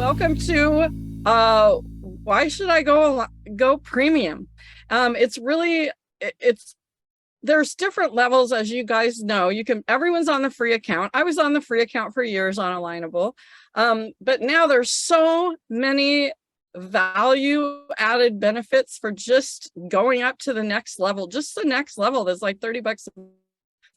welcome to why should I go premium? It's really it's there's different levels, as you guys know. Everyone's on the free account. I was on the free account for years on Alignable, but now there's so many value added benefits for just going up to the next level. Just the next level, there's like $30.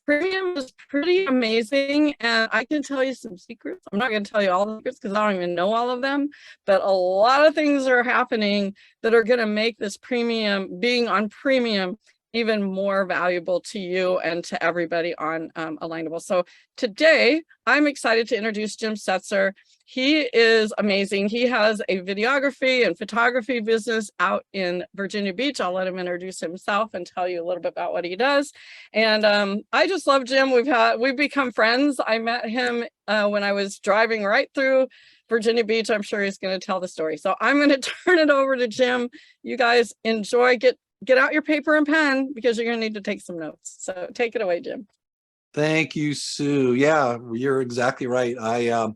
Premium is pretty amazing, and I can tell you some secrets. I'm not going to tell you all the secrets because I don't even know all of them, but a lot of things are happening that are going to make this being on premium even more valuable to you and to everybody on Alignable. So today, I'm excited to introduce Jim Setzer. He is amazing. He has a videography and photography business out in Virginia Beach. I'll let him introduce himself and tell you a little bit about what he does. And I just love Jim. We've become friends. I met him when I was driving right through Virginia Beach. I'm sure he's going to tell the story. So I'm going to turn it over to Jim. You guys enjoy. Get out your paper and pen because you're going to need to take some notes. So take it away, Jim. Thank you, Sue. Yeah, you're exactly right. I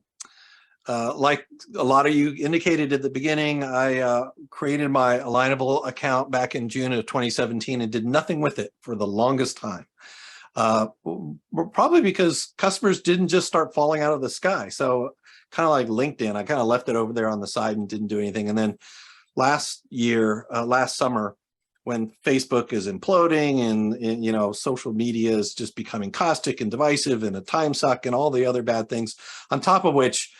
like a lot of you indicated at the beginning, I created my Alignable account back in June of 2017 and did nothing with it for the longest time. Probably because customers didn't just start falling out of the sky. So kind of like LinkedIn, I kind of left it over there on the side and didn't do anything. And then last summer, when Facebook is imploding and social media is just becoming caustic and divisive and a time suck and all the other bad things, on top of which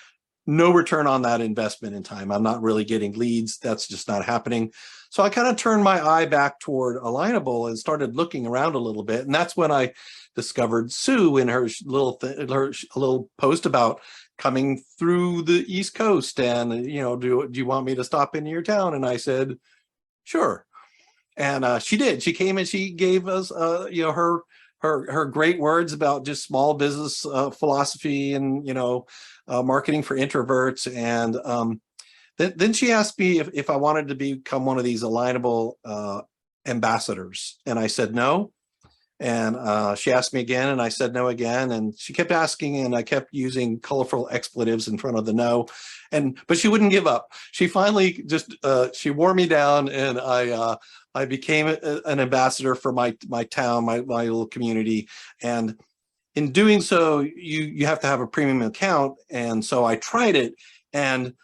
no return on that investment in time. I'm not really getting leads. That's just not happening. So I kind of turned my eye back toward Alignable and started looking around a little bit. And that's when I discovered Sue in her little post about coming through the East Coast and, do you want me to stop into your town? And I said, sure. And she did. She came and she gave us, her great words about just small business philosophy and, marketing for introverts. And then she asked me if I wanted to become one of these Alignable ambassadors. And I said no. And she asked me again, and I said no again. And she kept asking, and I kept using colorful expletives in front of the no. But she wouldn't give up. She finally just she wore me down, and I became an ambassador for my town, my little community. And in doing so, you have to have a premium account. And so I tried it, and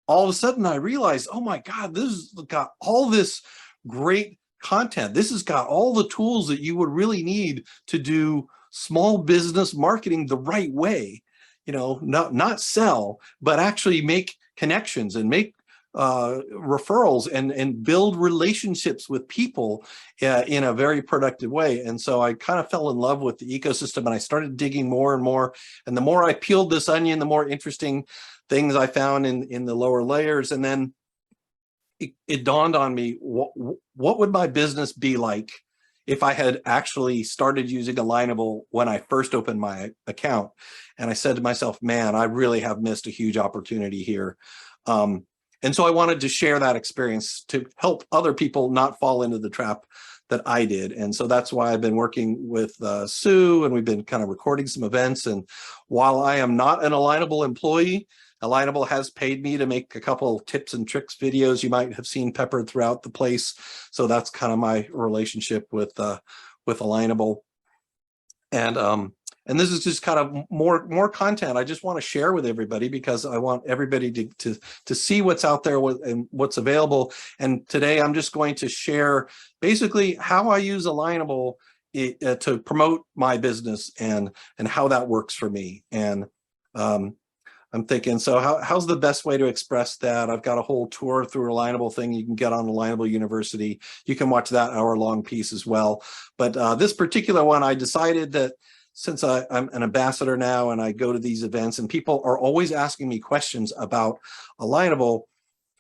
all of a sudden I realized, oh my God, this has got all this great content. This has got all the tools that you would really need to do small business marketing the right way. Not sell, but actually make connections and make referrals and build relationships with people in a very productive way. And so I kind of fell in love with the ecosystem, and I started digging more and more. And the more I peeled this onion, the more interesting things I found in the lower layers. And then it dawned on me, what would my business be like if I had actually started using Alignable when I first opened my account? And I said to myself, man, I really have missed a huge opportunity here. And so I wanted to share that experience to help other people not fall into the trap that I did. And so that's why I've been working with Sue, and we've been kind of recording some events. And while I am not an Alignable employee, Alignable has paid me to make a couple of tips and tricks videos you might have seen peppered throughout the place. So that's kind of my relationship with Alignable. And this is just kind of more content I just want to share with everybody, because I want everybody to see what's out there and what's available. And today I'm just going to share basically how I use Alignable to promote my business and how that works for me. And I'm thinking, so how's the best way to express that? I've got a whole tour through Alignable thing you can get on Alignable University. You can watch that hour-long piece as well. But this particular one, I decided that since I'm an ambassador now and I go to these events and people are always asking me questions about Alignable,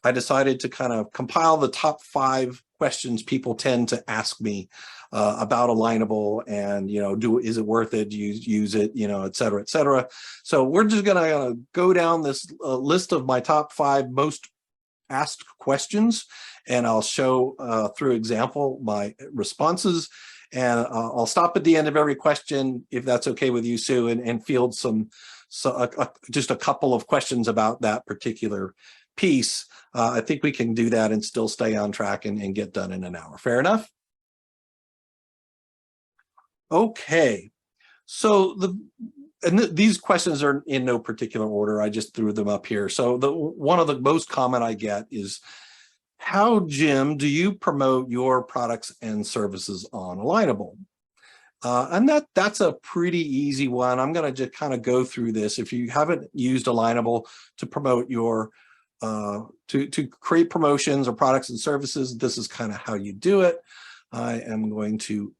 I decided to kind of compile the top 5 questions people tend to ask me about Alignable, and is it worth it? Do you use it? Et cetera, et cetera. So we're just gonna go down this list of my top 5 most asked questions, and I'll show through example my responses. And I'll stop at the end of every question, if that's okay with you, Sue, and field just a couple of questions about that particular piece, I think we can do that and still stay on track and get done in an hour. Fair enough? Okay, so these questions are in no particular order. I just threw them up here. So one of the most common I get is, how, Jim, do you promote your products and services on Alignable? And that's a pretty easy one. I'm going to just kind of go through this. If you haven't used Alignable to promote your to create promotions or products and services, this is kind of how you do it. I am going to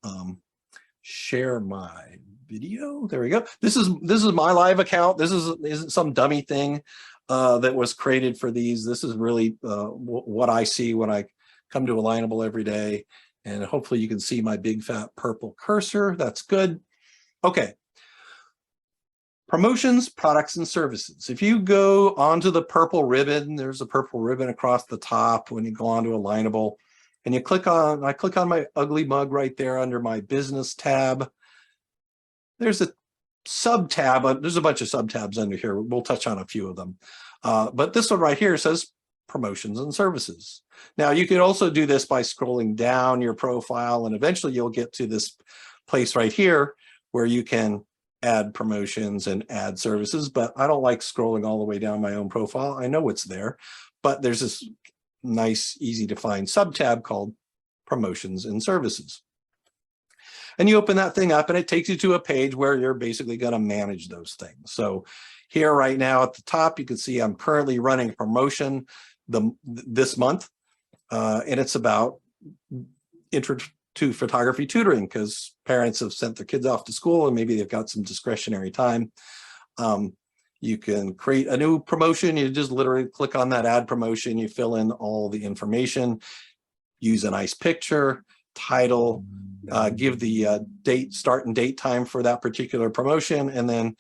share my video. There we go. This is my live account. This isn't some dummy thing that was created for these. This is really what I see when I come to Alignable every day. And hopefully you can see my big fat purple cursor. That's good. Okay. Promotions, products, and services. If you go onto the purple ribbon, there's a purple ribbon across the top when you go onto Alignable, and you click on, I click on my ugly mug right there under my business tab. There's a sub tab, there's a bunch of sub tabs under here. We'll touch on a few of them. But this one right here says promotions and services. Now you could also do this by scrolling down your profile, and eventually you'll get to this place right here where you can add promotions and add services, but I don't like scrolling all the way down my own profile. I know it's there, but there's this nice, easy to find sub tab called promotions and services. And you open that thing up and it takes you to a page where you're basically going to manage those things. So here right now at the top, you can see I'm currently running a promotion this month, and it's about intro to photography tutoring, because parents have sent their kids off to school and maybe they've got some discretionary time. You can create a new promotion. You just literally click on that add promotion, you fill in all the information, use a nice picture, title, give the date, start and date time for that particular promotion, and then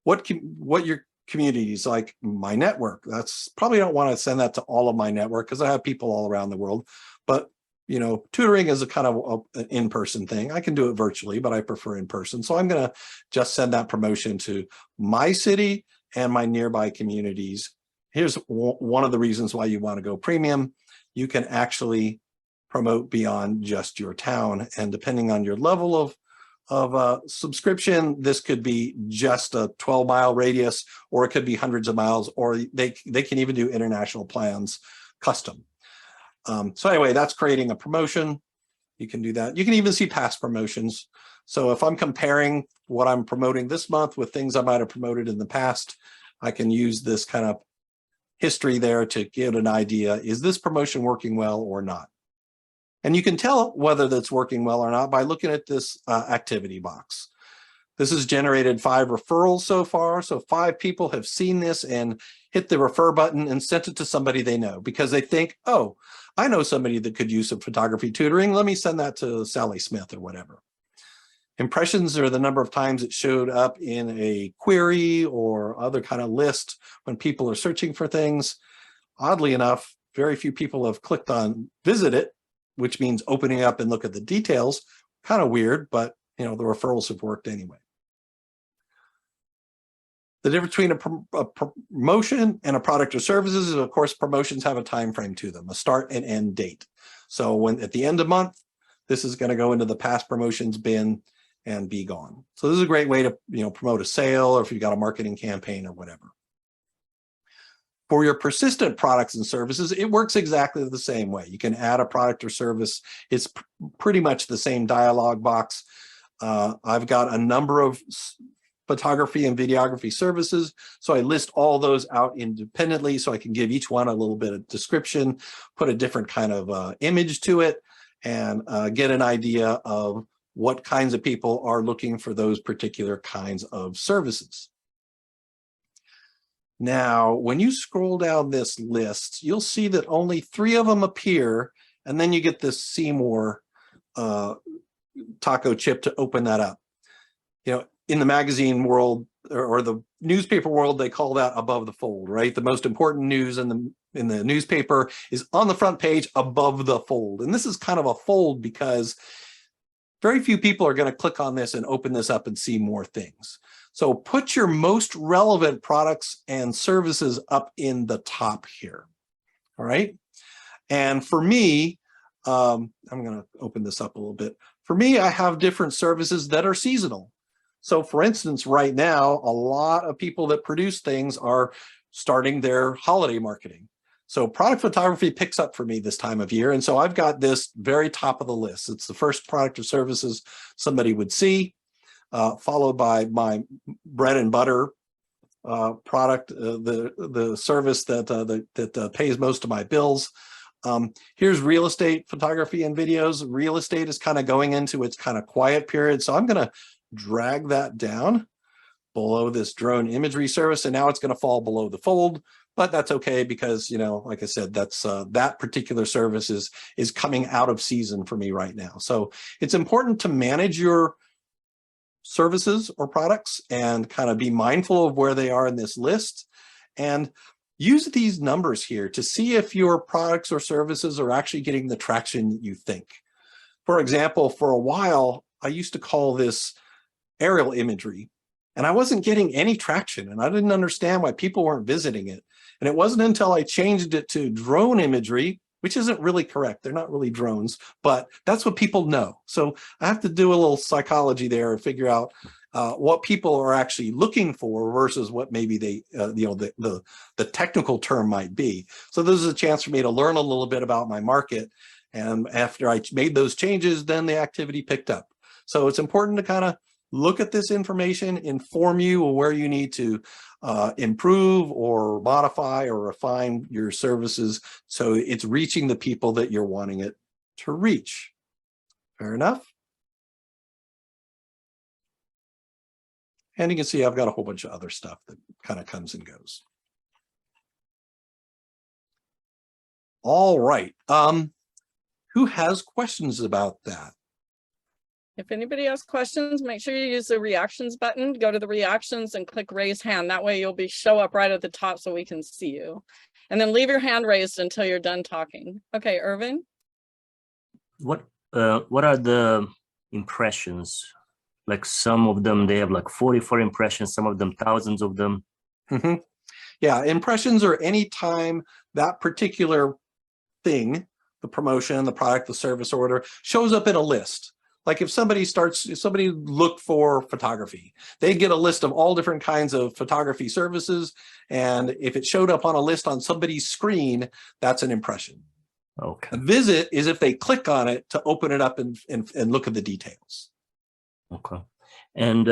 what your community is like. My network, that's probably don't want to send that to all of my network because I have people all around the world, but you know, tutoring is a kind of an in-person thing. I can do it virtually, but I prefer in person. So I'm going to just send that promotion to my city and my nearby communities. Here's one of the reasons why you want to go premium. You can actually promote beyond just your town. And depending on your level of subscription, this could be just a 12-mile radius, or it could be hundreds of miles, or they can even do international plans custom. So anyway, that's creating a promotion. You can do that. You can even see past promotions. So if I'm comparing what I'm promoting this month with things I might have promoted in the past, I can use this kind of history there to get an idea, is this promotion working well or not? And you can tell whether that's working well or not by looking at this activity box. This has generated 5 referrals so far. So 5 people have seen this and hit the refer button and sent it to somebody they know because they think, oh, I know somebody that could use some photography tutoring. Let me send that to Sally Smith or whatever. Impressions are the number of times it showed up in a query or other kind of list when people are searching for things. Oddly enough, very few people have clicked on visit it, which means opening up and look at the details. Kind of weird, but you know, the referrals have worked anyway. The difference between a promotion and a product or services is, of course, promotions have a time frame to them, a start and end date. So when at the end of month, this is going to go into the past promotions bin and be gone. So this is a great way to, you know, promote a sale, or if you've got a marketing campaign or whatever. For your persistent products and services, it works exactly the same way. You can add a product or service. It's pretty much the same dialog box. I've got a number of photography and videography services, so I list all those out independently so I can give each one a little bit of description, put a different kind of image to it, and get an idea of what kinds of people are looking for those particular kinds of services. Now, when you scroll down this list, you'll see that only 3 of them appear, and then you get this Seymour taco chip to open that up. You know, in the magazine world or the newspaper world, they call that above the fold, right? The most important news in the newspaper is on the front page above the fold. And this is kind of a fold because very few people are going to click on this and open this up and see more things. So put your most relevant products and services up in the top here. All right. And for me, I'm going to open this up a little bit. For me, I have different services that are seasonal. So for instance, right now, a lot of people that produce things are starting their holiday marketing. So product photography picks up for me this time of year. And so I've got this very top of the list. It's the first product or services somebody would see, followed by my bread and butter product, the service that pays most of my bills. Here's real estate photography and videos. Real estate is kind of going into its kind of quiet period. So I'm going to drag that down below this drone imagery service. And now it's going to fall below the fold, but that's okay because, you know, like I said, that's that particular service is coming out of season for me right now. So it's important to manage your services or products and kind of be mindful of where they are in this list and use these numbers here to see if your products or services are actually getting the traction you think. For example, for a while, I used to call this aerial imagery, and I wasn't getting any traction, and I didn't understand why people weren't visiting it. And it wasn't until I changed it to drone imagery, which isn't really correct. They're not really drones, but that's what people know. So I have to do a little psychology there and figure out what people are actually looking for versus what maybe they, you know, the technical term might be. So this is a chance for me to learn a little bit about my market. And after I made those changes, then the activity picked up. So it's important to kind of look at this information, inform you of where you need to improve or modify or refine your services so it's reaching the people that you're wanting it to reach. Fair enough? And you can see I've got a whole bunch of other stuff that kind of comes and goes. All right. Who has questions about that? If anybody has questions, make sure you use the reactions button, go to the reactions and click raise hand. That way you'll show up right at the top so we can see you. And then leave your hand raised until you're done talking. Okay, Irvin? What are the impressions? Like some of them, they have like 44 impressions, some of them thousands of them. Mm-hmm. Yeah, impressions are any time that particular thing, the promotion, the product, the service order, shows up in a list. Like if somebody looked for photography, they get a list of all different kinds of photography services. And if it showed up on a list on somebody's screen, that's an impression. Okay. A visit is if they click on it to open it up and look at the details. Okay. And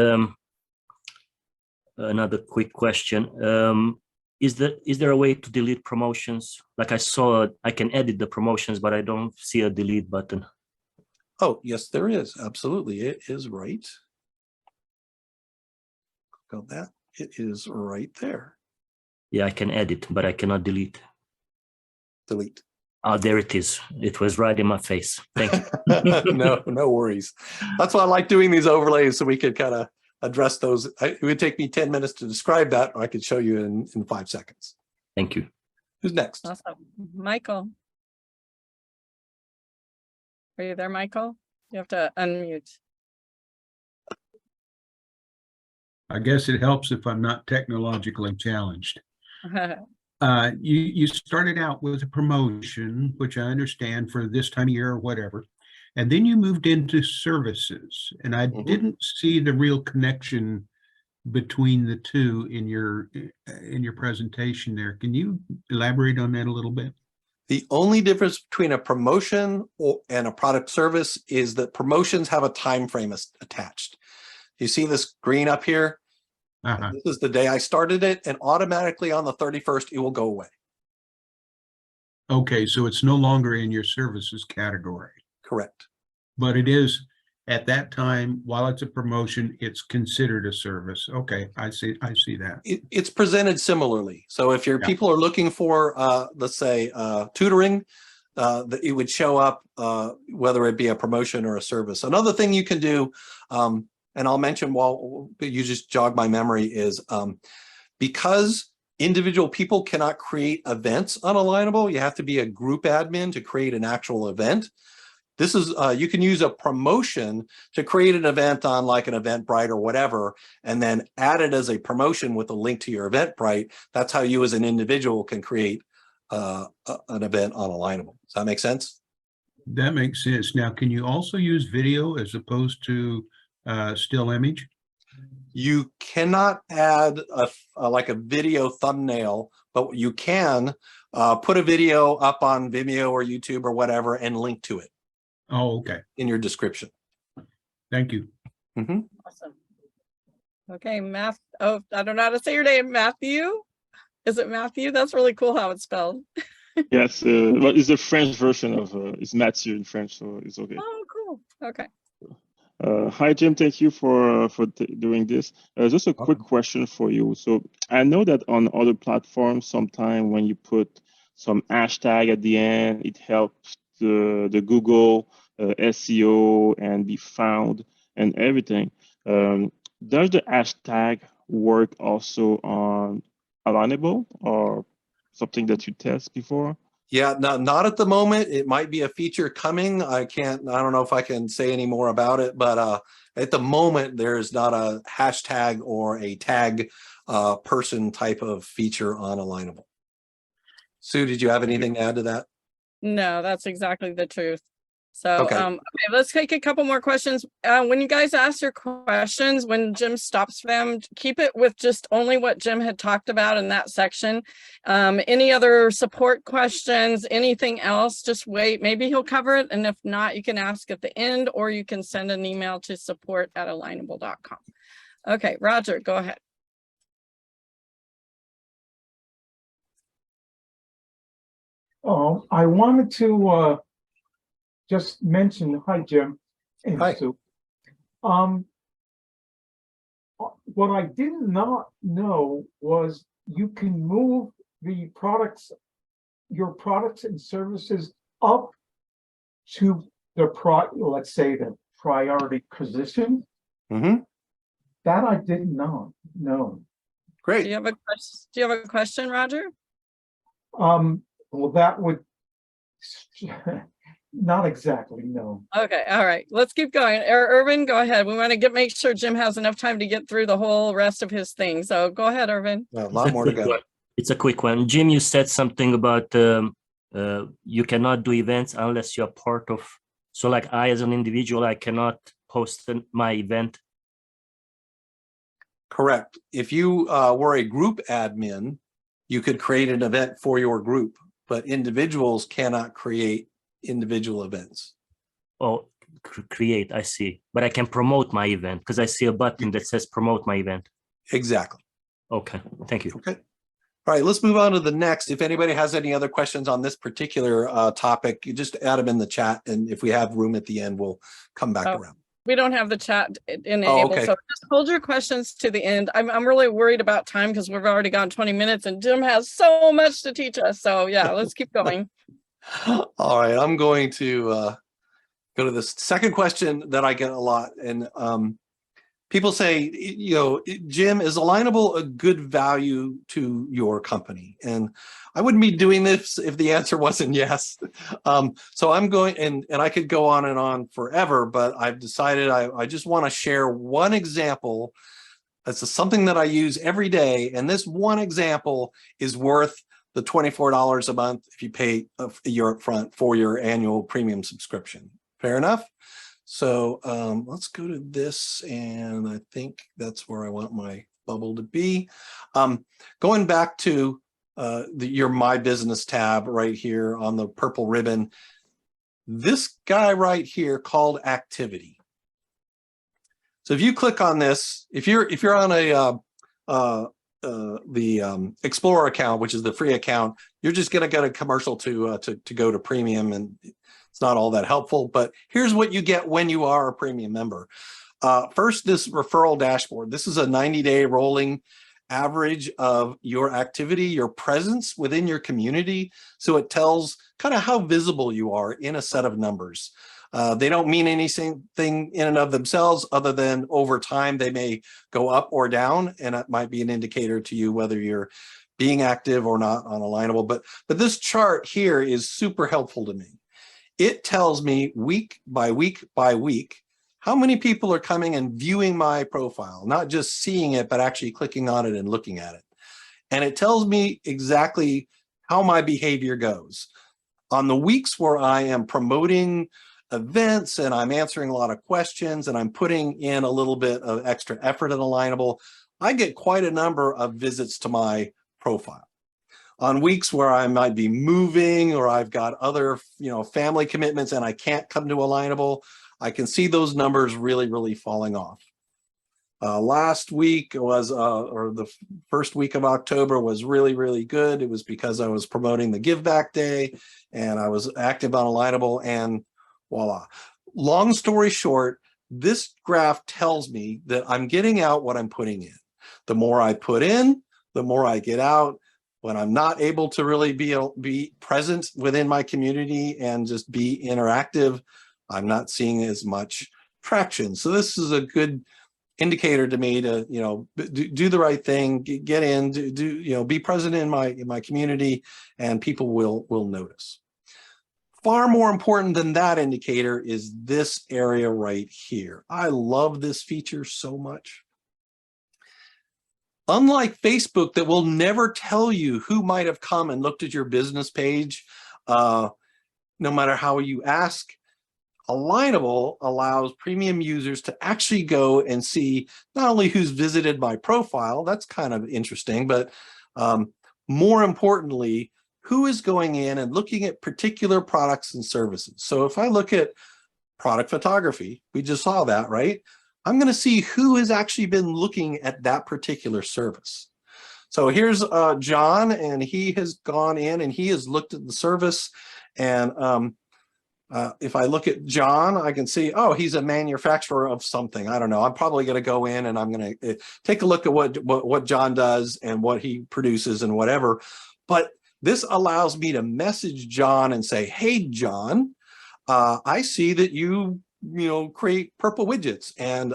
another quick question. Is there a way to delete promotions? Like I saw, I can edit the promotions, but I don't see a delete button. Oh, yes, there is. Absolutely. It is right. Click on that. It is right there. Yeah, I can edit, but I cannot delete. Delete. Oh, there it is. It was right in my face. Thank you. No worries. That's why I like doing these overlays so we could kind of address those. It would take me 10 minutes to describe that, or I could show you in 5 seconds. Thank you. Who's next? Awesome. Michael. Are you there, Michael? You have to unmute. I guess it helps if I'm not technologically challenged. You started out with a promotion, which I understand for this time of year or whatever, and then you moved into services, and I didn't see the real connection between the two in your presentation there. Can you elaborate on that a little bit? The only difference between a promotion and a product service is that promotions have a time frame attached. You see this green up here? This is the day I started it, and automatically on the 31st, it will go away. Okay, so it's no longer in your services category. Correct. But it is at that time, while it's a promotion, it's considered a service. Okay, I see that. It's presented similarly. So if your people are looking for, let's say, tutoring, it would show up whether it be a promotion or a service. Another thing you can do, and I'll mention while you just jog my memory, is because individual people cannot create events on Alignable, you have to be a group admin to create an actual event. This is, you can use a promotion to create an event on like an Eventbrite or whatever, and then add it as a promotion with a link to your Eventbrite. That's how you as an individual can create an event on Alignable. Does that make sense? That makes sense. Now, can you also use video as opposed to still image? You cannot add like a video thumbnail, but you can put a video up on Vimeo or YouTube or whatever and link to it. Oh, okay. In your description. Thank you. Awesome. Okay, oh, I don't know how to say your name. Matthew? Is it Matthew? That's really cool how it's spelled. Yes, but it's the French version of it's Mathieu in French, so it's okay. Oh, cool. Okay. Hi, Jim. Thank you for doing this. Just a quick question for you. So I know that on other platforms, sometimes when you put some hashtag at the end, it helps the Google SEO and be found and everything. Does the hashtag work also on Alignable or something that you test before? Yeah, not at the moment. It might be a feature coming. I don't know if I can say any more about it, but at the moment, there's not a hashtag or a tag person type of feature on Alignable. Sue, did you have anything to add to that? No, that's exactly the truth. So, Okay. okay, let's take a couple more questions. When you guys ask your questions, when Jim stops them, keep it with just only what Jim had talked about in that section. Any other support questions, anything else, just wait. Maybe he'll cover it. And if not, you can ask at the end, or you can send an email to support@alignable.com. Okay, Roger, go ahead. I wanted to just mention, hi, Jim. And Hi. Sue. What I did not know was you can move the products, your products and services up to the let's say the priority position. Mm-hmm. That I did not know. Do Great. you have a question? Do you have a question, Roger? Well, that would not exactly, no. Okay, all right, let's keep going. Irvin, go ahead. We want to make sure Jim has enough time to get through the whole rest of his thing. So go ahead, Irvin. A lot more to go. It's a quick one. Jim, you said something about you cannot do events unless you're part of. So like I, as an individual, I cannot post my event. Correct. If you were a group admin, you could create an event for your group, but individuals cannot create individual events. Oh, create, I see. But I can promote my event because I see a button that says promote my event. Exactly. Okay, thank you. Okay. All right, let's move on to the next. If anybody has any other questions on this particular topic, you just add them in the chat. And if we have room at the end, we'll come back around. We don't have the chat enabled, okay. so just hold your questions to the end. I'm really worried about time because we've already gone 20 minutes and Jim has so much to teach us. So yeah, let's keep going. All right, I'm going to go to the second question that I get a lot. And people say, you know, Jim, is Alignable a good value to your company? And I wouldn't be doing this if the answer wasn't yes. So I'm going, and I could go on forever, but I've decided I just want to share one example. This is something that I use every day. And this one example is worth the $24 a month if you pay your upfront for your annual premium subscription. Fair enough? So let's go to this, and I think that's where I want my bubble to be. Going back to your My Business tab right here on the purple ribbon, this guy right here called Activity. So if you click on this, if you're on the Explorer account, which is the free account, you're just going to get a commercial to go to premium, and it's not all that helpful. But here's what you get when you are a premium member. First, this referral dashboard. This is a 90-day rolling average of your activity, your presence within your community. So it tells kind of how visible you are in a set of numbers. They don't mean anything in and of themselves other than over time they may go up or down, and it might be an indicator to you whether you're being active or not on Alignable. But this chart here is super helpful to me. it tells me week by week by week how many people are coming and viewing my profile, not just seeing it, but actually clicking on it and looking at it. And it tells me exactly how my behavior goes. On the weeks where I am promoting events and I'm answering a lot of questions and I'm putting in a little bit of extra effort in Alignable, I get quite a number of visits to my profile. On weeks where I might be moving or I've got other, family commitments and I can't come to Alignable, I can see those numbers really falling off. Last week was, or the first week of October was really good. It was because I was promoting the Give Back Day and I was active on Alignable, and voila. Long story short, this graph tells me that I'm getting out what I'm putting in. The more I put in, the more I get out. When I'm not able to really be present within my community and just be interactive, I'm not seeing as much traction. So this is a good indicator to me to, do the right thing, get in, be present in my community, and people will notice. Far more important than that indicator is this area right here. I love this feature so much. Unlike Facebook, that will never tell you who might have come and looked at your business page, no matter how you ask, Alignable allows premium users to actually go and see not only who's visited my profile, that's kind of interesting, but more importantly, who is going in and looking at particular products and services. So if I look at product photography, we just saw that, right? I'm going to see who has actually been looking at that particular service. So here's John, and he has gone in and he has looked at the service. And if I look at John, I can see, oh, he's a manufacturer of something. I don't know. I'm probably going to go in and I'm going to take a look at what John does and what he produces and whatever. But this allows me to message John and say, hey, John, I see that you create purple widgets, and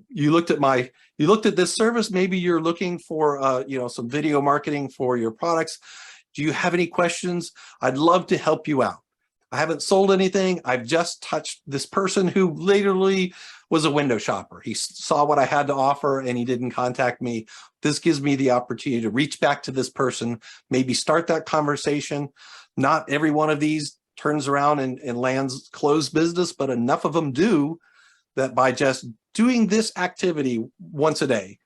you looked at this service. Maybe you're looking for some video marketing for your products. Do you have any questions? I'd love to help you out. I haven't sold anything. I've just touched this person who literally was a window shopper. He saw what I had to offer and he didn't contact me. This gives me the opportunity to reach back to this person, maybe start that conversation. Not every one of these turns around and lands closed business, but enough of them do that by just doing this activity once a day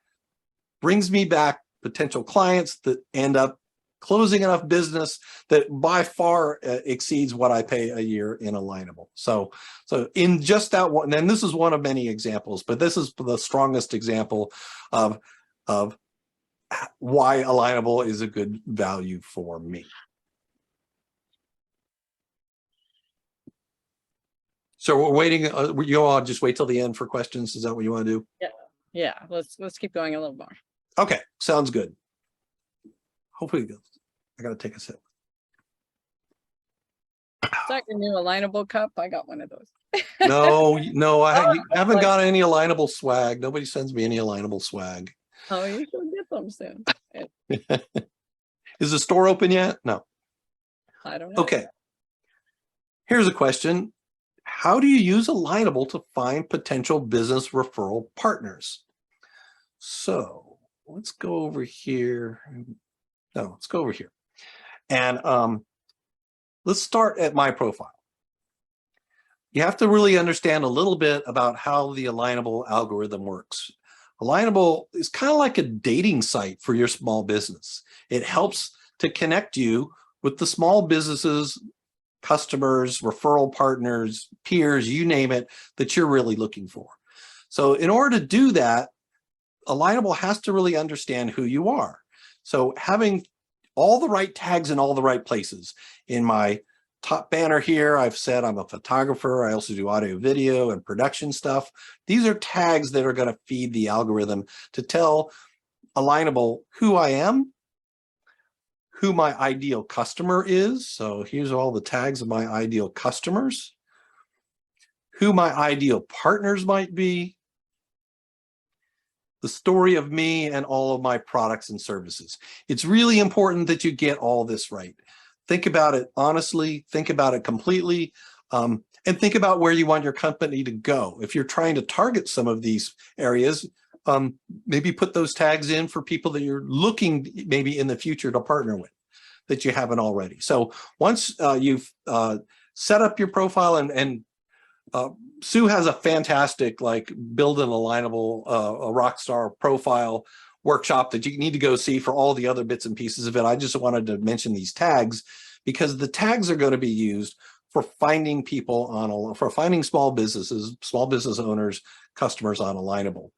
brings me back potential clients that end up closing enough business that by far exceeds what I pay a year in Alignable. So in just that one, and this is one of many examples, but this is the strongest example of why Alignable is a good value for me. So we're waiting. You all just wait till the end for questions. Is that what you want to do? Yeah. Let's keep going a little more. Okay, sounds good. Hopefully, I got to take a sip. Is that your new Alignable cup? I got one of those. No, I haven't got any Alignable swag. Nobody sends me any Alignable swag. Oh, you should get them soon. Is the store open yet? No. I don't know. Okay. Here's a question. How do you use Alignable to find potential business referral partners? So let's go over here. No, let's go over here. And let's start at my profile. You have to really understand a little bit about how the Alignable algorithm works. Alignable is kind of like a dating site for your small business. It helps to connect you with the small businesses, customers, referral partners, peers, you name it, that you're really looking for. So in order to do that, Alignable has to really understand who you are. So having all the right tags in all the right places. In my top banner here, I've said I'm a photographer. I also do audio, video, and production stuff. These are tags that are going to feed the algorithm to tell Alignable who I am, who my ideal customer is. So here's all the tags of my ideal customers, who my ideal partners might be, the story of me, and all of my products and services. It's really important that you get all this right. think about it honestly, think about it completely, and think about where you want your company to go. If you're trying to target some of these areas, maybe put those tags in for people that you're looking maybe in the future to partner with that you haven't already. So once you've set up your profile, and Sue has a fantastic like build an alignable a Rockstar profile workshop that you need to go see for all the other bits and pieces of it. I just wanted to mention these tags because the tags are going to be used for finding people for finding small businesses, small business owners, customers on Alignable.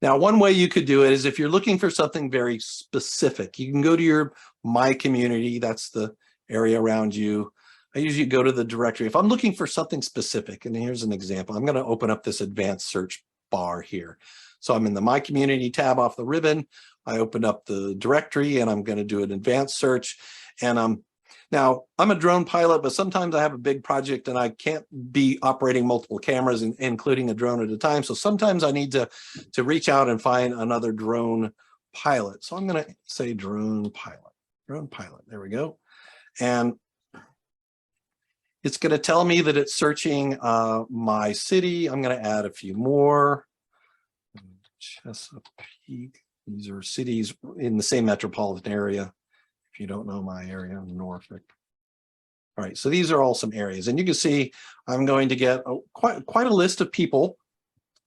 Now, one way you could do it is if you're looking for something very specific, you can go to your My Community, that's the area around you. I usually go to the directory. If I'm looking for something specific, and here's an example, I'm going to open up this advanced search bar here. So I'm in the My Community tab off the ribbon. I open up the directory and I'm going to do an advanced search. And now I'm a drone pilot, but sometimes I have a big project and I can't be operating multiple cameras, including a drone at a time. So sometimes I need to reach out and find another drone pilot. So I'm going to say drone pilot. There we go. And it's going to tell me that it's searching my city. I'm going to add a few more. Chesapeake. These are cities in the same metropolitan area. If you don't know my area, Norfolk. All right, so these are all some areas, and you can see I'm going to get quite a list of people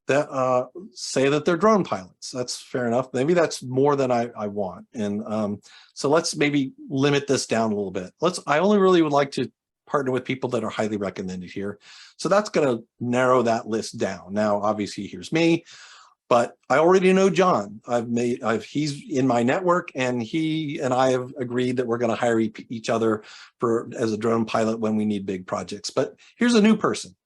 that say that they're drone pilots. That's fair enough. Maybe that's more than I want, and so let's maybe limit this down a little bit. I only really would like to partner with people that are highly recommended here, so that's going to narrow that list down. Now, obviously, here's me. But I already know John. He's in my network, and he and I have agreed that we're going to hire each other as a drone pilot when we need big projects. But here's a new person.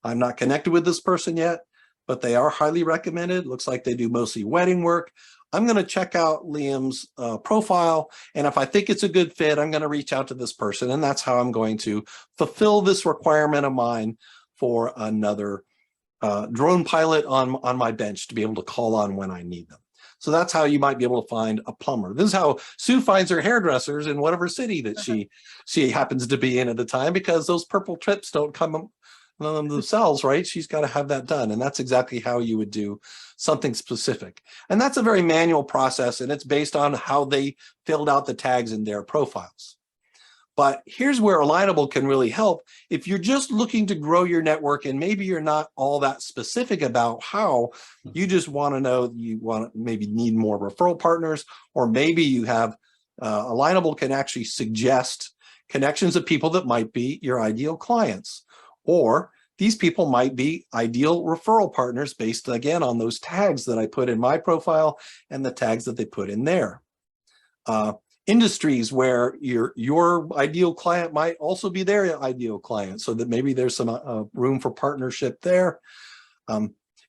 I'm not connected with this person yet, but they are highly recommended. Looks like they do mostly wedding work. I'm going to check out Liam's profile, and if I think it's a good fit, I'm going to reach out to this person, and that's how I'm going to fulfill this requirement of mine for another drone pilot on my bench to be able to call on when I need them. So that's how you might be able to find a plumber. This is how Sue finds her hairdressers in whatever city that she happens to be in at the time, because those purple trips don't come themselves, right? She's got to have that done. And that's exactly how you would do something specific. And that's a very manual process, and it's based on how they filled out the tags in their profiles. But here's where Alignable can really help. If you're just looking to grow your network and maybe you're not all that specific about how, you just want to know, you want to maybe need more referral partners, or maybe you have Alignable can actually suggest connections of people that might be your ideal clients, or these people might be ideal referral partners based, again, on those tags that I put in my profile and the tags that they put in there. Industries where your ideal client might also be their ideal client, so that maybe there's some room for partnership there.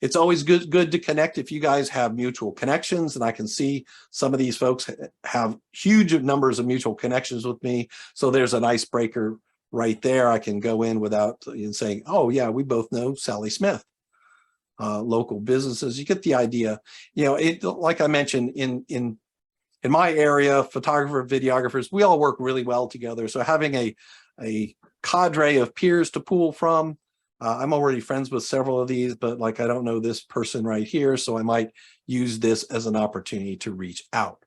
It's always good to connect if you guys have mutual connections, and I can see some of these folks have huge numbers of mutual connections with me, so there's an icebreaker right there. I can go in without saying, oh yeah, we both know Sally Smith. Local businesses, you get the idea. Like I mentioned, in my area, photographers, videographers, we all work really well together. So having a cadre of peers to pull from, I'm already friends with several of these, but like I don't know this person right here, so I might use this as an opportunity to reach out.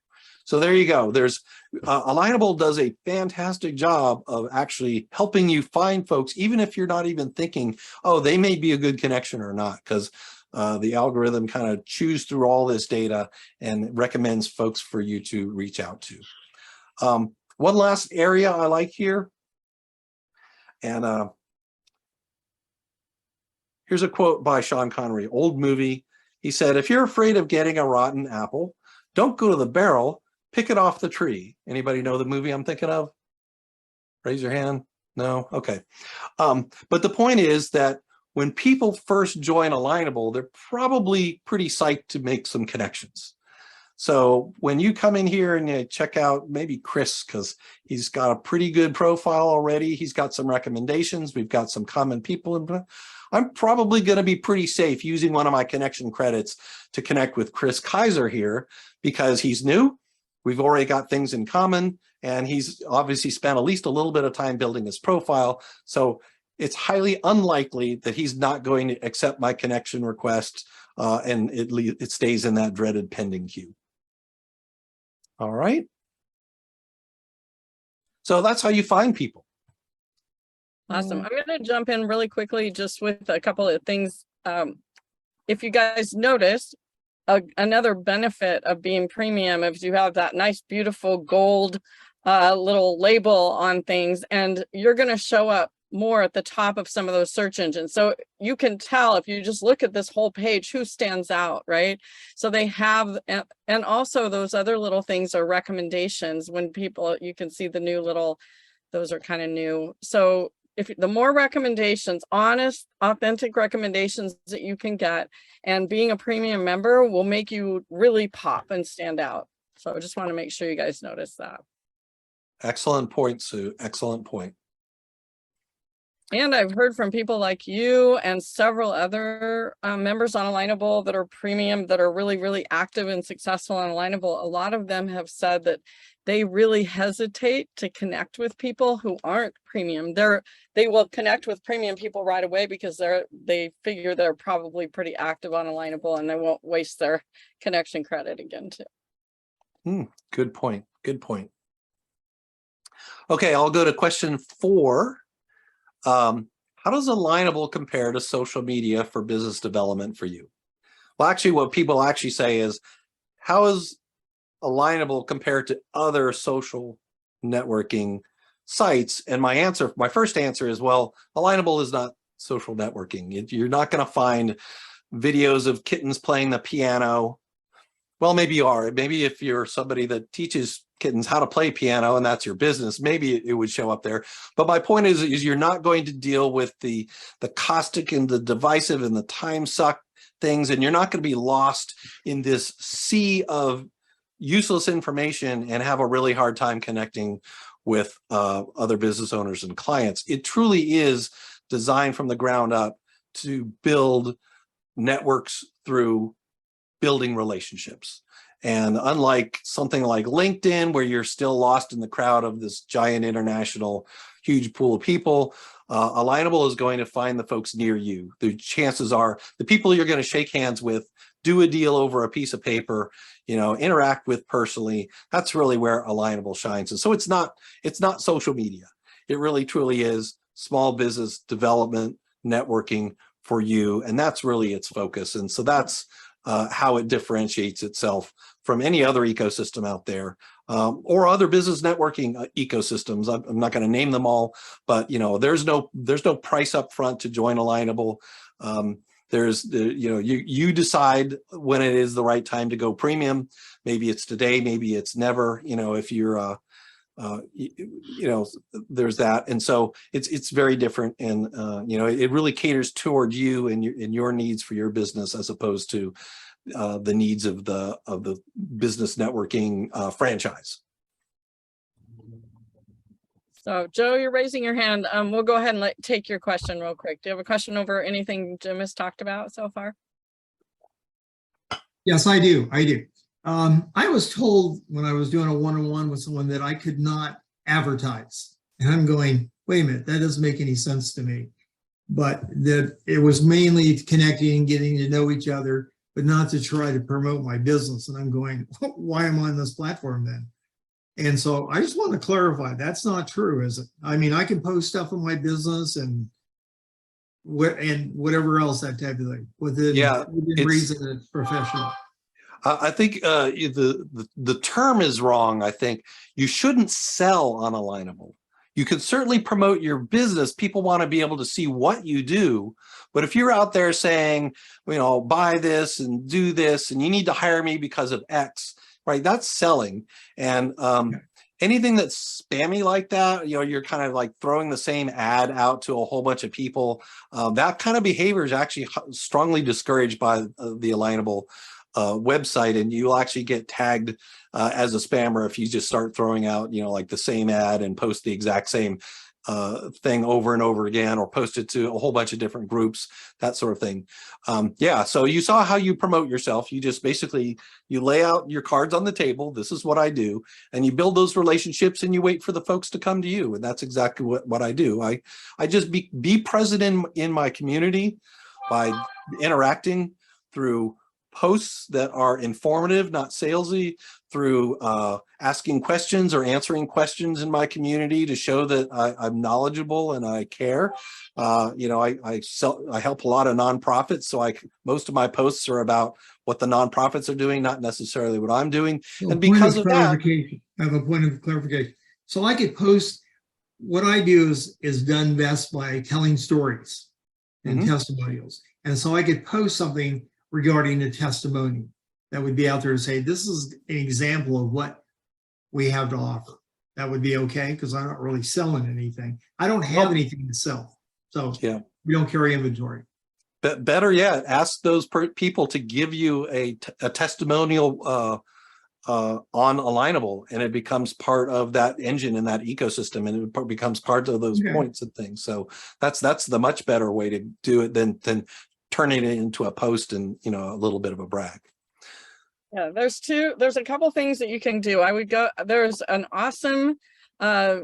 So there you go. There's Alignable does a fantastic job of actually helping you find folks, even if you're not even thinking, oh, they may be a good connection or not, because the algorithm kind of chews through all this data and recommends folks for you to reach out to. One last area I like here, and here's a quote by Sean Connery, old movie. He said, if you're afraid of getting a rotten apple, don't go to the barrel, pick it off the tree. Anybody know the movie I'm thinking of? Raise your hand. No? Okay. But the point is that when people first join Alignable, they're probably pretty psyched to make some connections. So when you come in here and you check out maybe Chris, because he's got a pretty good profile already, he's got some recommendations, we've got some common people, I'm probably going to be pretty safe using one of my connection credits to connect with Chris Kaiser here, because he's new. we've already got things in common, and he's obviously spent at least a little bit of time building his profile. So it's highly unlikely that he's not going to accept my connection request, and it stays in that dreaded pending queue. All right. So that's how you find people. Awesome. I'm going to jump in really quickly just with a couple of things. If you guys noticed, another benefit of being premium is you have that nice, beautiful gold little label on things, and you're going to show up more at the top of some of those search engines. So you can tell if you just look at this whole page who stands out, right? So they have, and also those other little things are recommendations. When people, you can see the new little, those are kind of new. So if the more recommendations, honest, authentic recommendations that you can get, and being a premium member will make you really pop and stand out. So I just want to make sure you guys notice that. Excellent point, Sue. Excellent point. And I've heard from people like you and several other members on Alignable that are premium, that are really, really active and successful on Alignable. A lot of them have said that they really hesitate to connect with people who aren't premium. They will connect with premium people right away because they figure they're probably pretty active on Alignable, and they won't waste their connection credit again too. Good point. Good point. Okay, I'll go to question 4. How does Alignable compare to social media for business development for you? Well, actually, what people actually say is, how is Alignable compared to other social networking sites? And my first answer is, well, Alignable is not social networking. You're not going to find videos of kittens playing the piano. Well, maybe you are. Maybe if you're somebody that teaches kittens how to play piano and that's your business, maybe it would show up there. But my point is you're not going to deal with the caustic and the divisive and the time suck things, and you're not going to be lost in this sea of useless information and have a really hard time connecting with other business owners and clients. It truly is designed from the ground up to build networks through building relationships. And unlike something like LinkedIn, where you're still lost in the crowd of this giant international, huge pool of people, Alignable is going to find the folks near you. The chances are the people you're going to shake hands with, do a deal over a piece of paper, interact with personally. That's really where Alignable shines. And so it's not social media. It really truly is small business development, networking for you. And that's really its focus. And so that's how it differentiates itself from any other ecosystem out there, or other business networking ecosystems. I'm not going to name them all, but there's no price up front to join Alignable. You decide when it is the right time to go premium. Maybe it's today, maybe it's never. If you're there's that. And so it's very different, and it really caters toward you and your needs for your business, as opposed to the needs of the business networking franchise. So Joe, you're raising your hand. We'll go ahead and take your question real quick. Do you have a question over anything Jim has talked about so far? Yes, I do. I was told when I was doing a one-on-one with someone that I could not advertise. And I'm going, wait a minute, that doesn't make any sense to me. But that it was mainly connecting and getting to know each other, but not to try to promote my business. And I'm going, why am I on this platform then? And so I just want to clarify, that's not true, is it? I mean, I can post stuff on my business and whatever else, that type of thing, within reason it's professional. I think the term is wrong. I think you shouldn't sell on Alignable. You can certainly promote your business. People want to be able to see what you do. But if you're out there saying, buy this and do this, and you need to hire me because of X, right? That's selling. And anything that's spammy like that, you're kind of like throwing the same ad out to a whole bunch of people. That kind of behavior is actually strongly discouraged by the Alignable website, and you'll actually get tagged as a spammer if you just start throwing out like the same ad and post the exact same thing over and over again, or post it to a whole bunch of different groups, that sort of thing. Yeah, so you saw how you promote yourself. You just basically, you lay out your cards on the table. This is what I do. And you build those relationships and you wait for the folks to come to you. And that's exactly what I do. I just be present in my community by interacting through posts that are informative, not salesy, through asking questions or answering questions in my community to show that I'm knowledgeable and I care. You know, I help a lot of nonprofits, so most of my posts are about what the nonprofits are doing, not necessarily what I'm doing. So And because point of that, clarification, I have a point of clarification. So I could post, what I do is done best by telling stories and testimonials. And so I could post something regarding a testimony that would be out there to say, this is an example of what we have to offer. That would be okay, because I'm not really selling anything. I don't have anything to sell. So yeah, we don't carry inventory. but better yet, ask those people to give you a testimonial on Alignable, and it becomes part of that engine and that ecosystem, and it becomes part of those points and things. So that's the much better way to do it than turning it into a post and, you know, a little bit of a brag. Yeah, there's a couple things that you can do. There's an awesome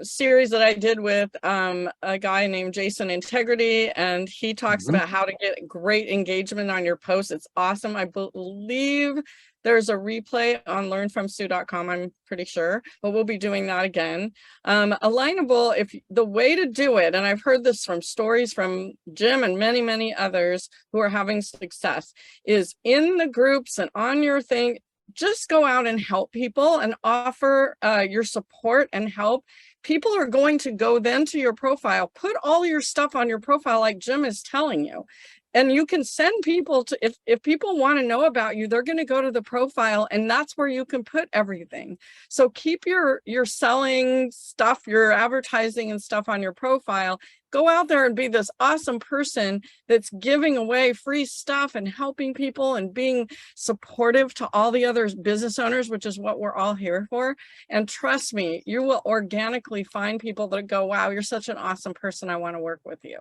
series that I did with a guy named Jason Integrity, and he talks about how to get great engagement on your posts. It's awesome. I believe there's a replay on learnfromsue.com, I'm pretty sure, but we'll be doing that again. Alignable, if the way to do it, and I've heard this from stories from Jim and many, many others who are having success, is in the groups and on your thing, just go out and help people and offer your support and help. People are going to go then to your profile, put all your stuff on your profile like Jim is telling you. And you can send people to, if people want to know about you, they're going to go to the profile, and that's where you can put everything. So keep your selling stuff, your advertising and stuff on your profile. Go out there and be this awesome person that's giving away free stuff and helping people and being supportive to all the other business owners, which is what we're all here for. And trust me, you will organically find people that go, wow, you're such an awesome person. I want to work with you.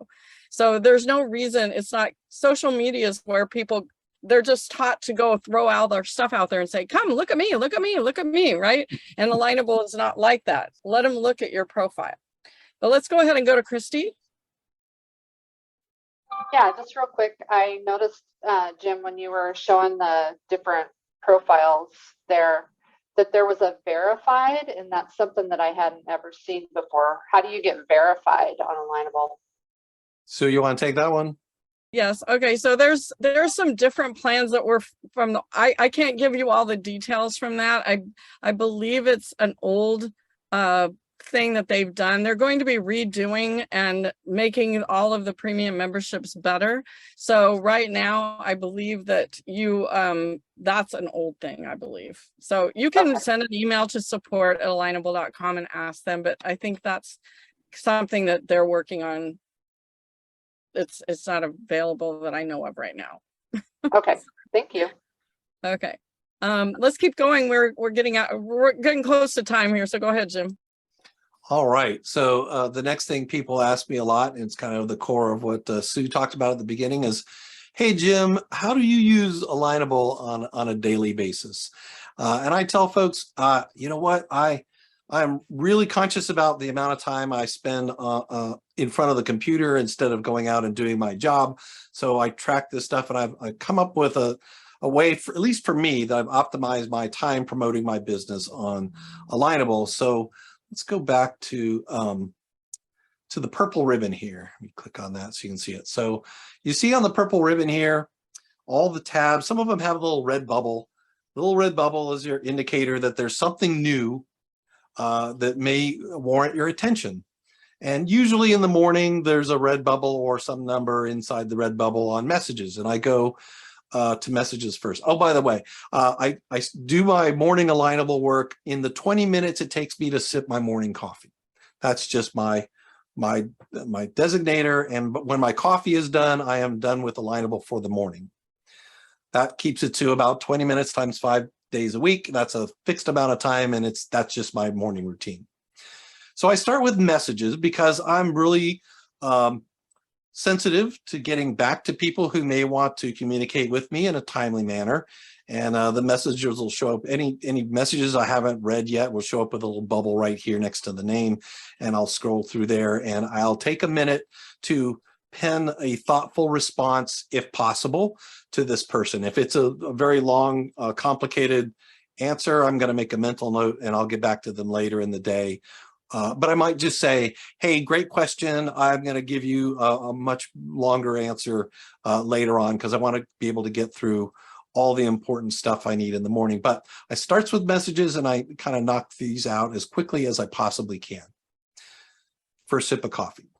So there's no reason. It's not, social media is where people, they're just taught to go throw all their stuff out there and say, come, look at me, look at me, look at me, right? And Alignable is not like that. Let them look at your profile. But let's go ahead and go to Christy. Yeah, just real quick, I noticed, Jim, when you were showing the different profiles there, that there was a verified, and that's something that I hadn't ever seen before. How do you get verified on Alignable? So you want to take that one? Yes. Okay. So there's some different plans that were from the, I can't give you all the details from that. I believe it's an old thing that they've done. They're going to be redoing and making all of the premium memberships better. So right now, I believe that that's an old thing, I believe. So you can send an email to support@alignable.com and ask them, but I think that's something that they're working on. It's not available that I know of right now. Okay, thank you. Okay. Let's keep going. We're getting close to time here. So go ahead, Jim. All right. So the next thing people ask me a lot, and it's kind of the core of what Sue talked about at the beginning, is, hey, Jim, how do you use Alignable on a daily basis? And I tell folks, you know what, I'm really conscious about the amount of time I spend in front of the computer instead of going out and doing my job. So I track this stuff, and I've come up with a way, for, at least for me, that I've optimized my time promoting my business on Alignable. So let's go back to the purple ribbon here. Let me click on that so you can see it. So you see on the purple ribbon here, all the tabs, some of them have a little red bubble. The little red bubble is your indicator that there's something new that may warrant your attention. And usually in the morning, there's a red bubble or some number inside the red bubble on messages. And I go to messages first. Oh, by the way, I do my morning Alignable work in the 20 minutes it takes me to sip my morning coffee. That's just my designator. And when my coffee is done, I am done with Alignable for the morning. That keeps it to about 20 minutes times 5 days a week. That's a fixed amount of time, and that's just my morning routine. So I start with messages because I'm really sensitive to getting back to people who may want to communicate with me in a timely manner. And the messages will show up, any messages I haven't read yet will show up with a little bubble right here next to the name. And I'll scroll through there and I'll take a minute to pen a thoughtful response, if possible, to this person. If it's a very long, complicated answer, I'm going to make a mental note and I'll get back to them later in the day. But I might just say, hey, great question. I'm going to give you a much longer answer later on because I want to be able to get through all the important stuff I need in the morning. But I starts with messages and I kind of knock these out as quickly as I possibly can. First sip of coffee.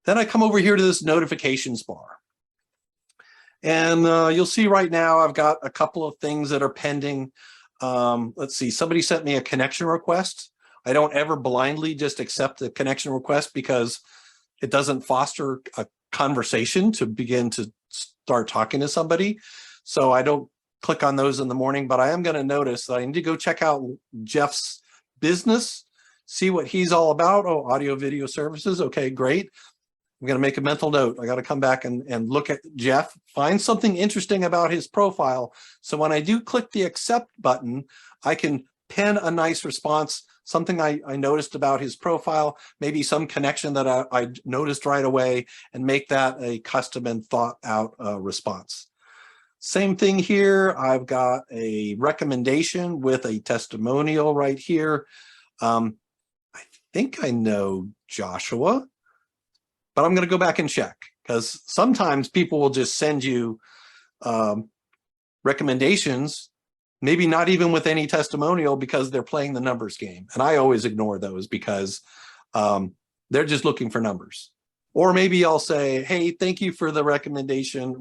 Then I come over here to this notifications bar. And you'll see right now I've got a couple of things that are pending. Let's see, somebody sent me a connection request. I don't ever blindly just accept the connection request because it doesn't foster a conversation to begin to start talking to somebody. So I don't click on those in the morning, but I am going to notice that I need to go check out Jeff's business, see what he's all about. Oh, audio video services. Okay, great. I'm going to make a mental note. I got to come back and look at Jeff, find something interesting about his profile. So when I do click the accept button, I can pen a nice response, something I noticed about his profile, maybe some connection that I noticed right away, and make that a custom and thought out response. Same thing here. I've got a recommendation with a testimonial right here. I think I know Joshua, but I'm going to go back and check because sometimes people will just send you recommendations, maybe not even with any testimonial because they're playing the numbers game. And I always ignore those because they're just looking for numbers. Or maybe I'll say, hey, thank you for the recommendation,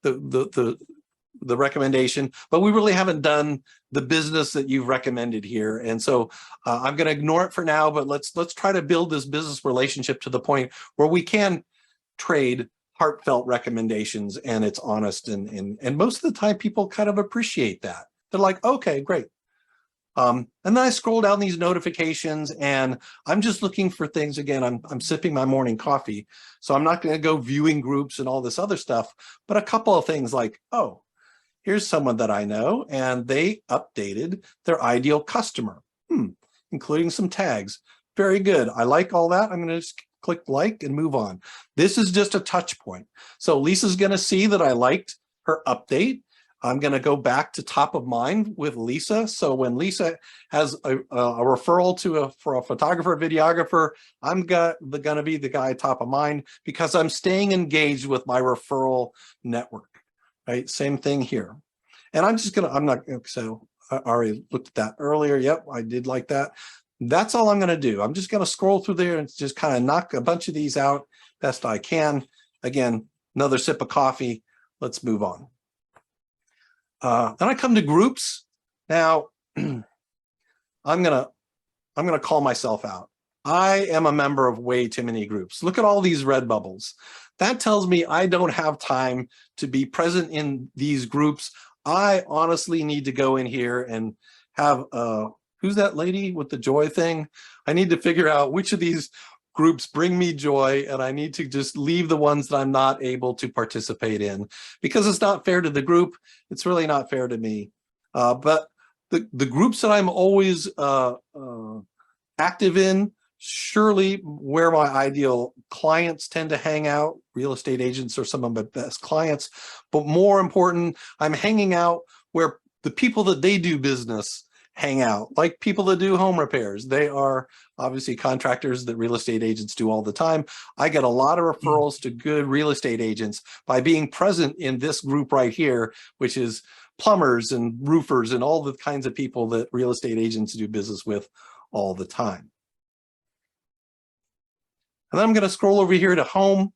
the recommendation, but we really haven't done the business that you've recommended here. And so I'm going to ignore it for now, but let's try to build this business relationship to the point where we can trade heartfelt recommendations and it's honest. And most of the time people kind of appreciate that. They're like, okay, great. And then I scroll down these notifications and I'm just looking for things. Again, I'm sipping my morning coffee, so I'm not going to go viewing groups and all this other stuff, but a couple of things like, oh, here's someone that I know and they updated their ideal customer, including some tags. Very good. I like all that. I'm going to just click like and move on. This is just a touch point. So Lisa's going to see that I liked her update. I'm going to go back to top of mind with Lisa. So when Lisa has a referral for a photographer, videographer, I'm going to be the guy top of mind because I'm staying engaged with my referral network, right? Same thing here. And I'm not, so I already looked at that earlier. Yep, I did like that. That's all I'm going to do. I'm just going to scroll through there and just kind of knock a bunch of these out best I can. Again, another sip of coffee. Let's move on. Then I come to groups. Now, I'm gonna call myself out. I am a member of way too many groups. Look at all these red bubbles. That tells me I don't have time to be present in these groups. I honestly need to go in here and have who's that lady with the joy thing? I need to figure out which of these groups bring me joy, and I need to just leave the ones that I'm not able to participate in because it's not fair to the group. It's really not fair to me. But the groups that I'm always active in, surely where my ideal clients tend to hang out, real estate agents are some of my best clients, but more important, I'm hanging out where the people that they do business hang out, like people that do home repairs. They are obviously contractors that real estate agents do all the time. I get a lot of referrals to good real estate agents by being present in this group right here, which is plumbers and roofers and all the kinds of people that real estate agents do business with all the time. And then I'm going to scroll over here to home.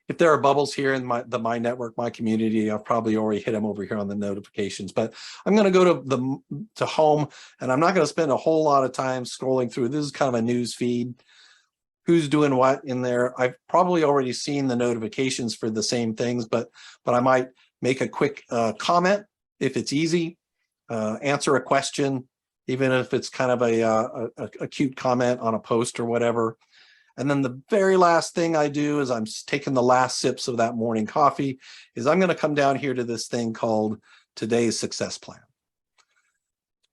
If there are bubbles here in my network, my community, I've probably already hit them over here on the notifications, but I'm going to go to home, and I'm not going to spend a whole lot of time scrolling through. This is kind of a news feed. Who's doing what in there? I've probably already seen the notifications for the same things, but I might make a quick comment if it's easy, answer a question even if it's kind of a cute comment on a post or whatever. And then the very last thing I do is I'm taking the last sips of that morning coffee is I'm going to come down here to this thing called Today's Success Plan.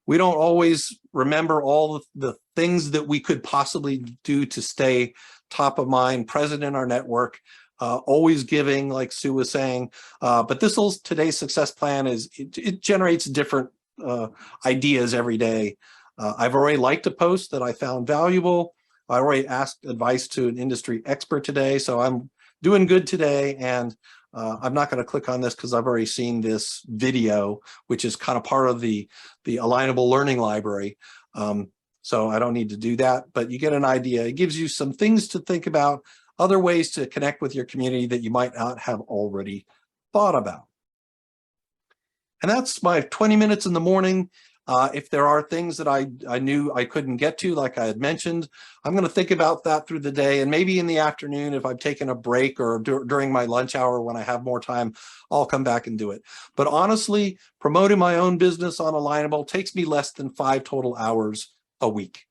We don't always remember all the things that we could possibly do to stay top of mind, present in our network, always giving, like Sue was saying. But this Today's Success Plan it generates different ideas every day. I've already liked a post that I found valuable. I already asked advice to an industry expert today, so I'm doing good today. And I'm not going to click on this because I've already seen this video, which is kind of part of the Alignable Learning Library. So I don't need to do that, but you get an idea. It gives you some things to think about, other ways to connect with your community that you might not have already thought about. And that's my 20 minutes in the morning. If there are things that I knew I couldn't get to, like I had mentioned, I'm going to think about that through the day, and maybe in the afternoon, if I've taken a break or during my lunch hour when I have more time, I'll come back and do it. But honestly, promoting my own business on Alignable takes me less than 5 total hours a week.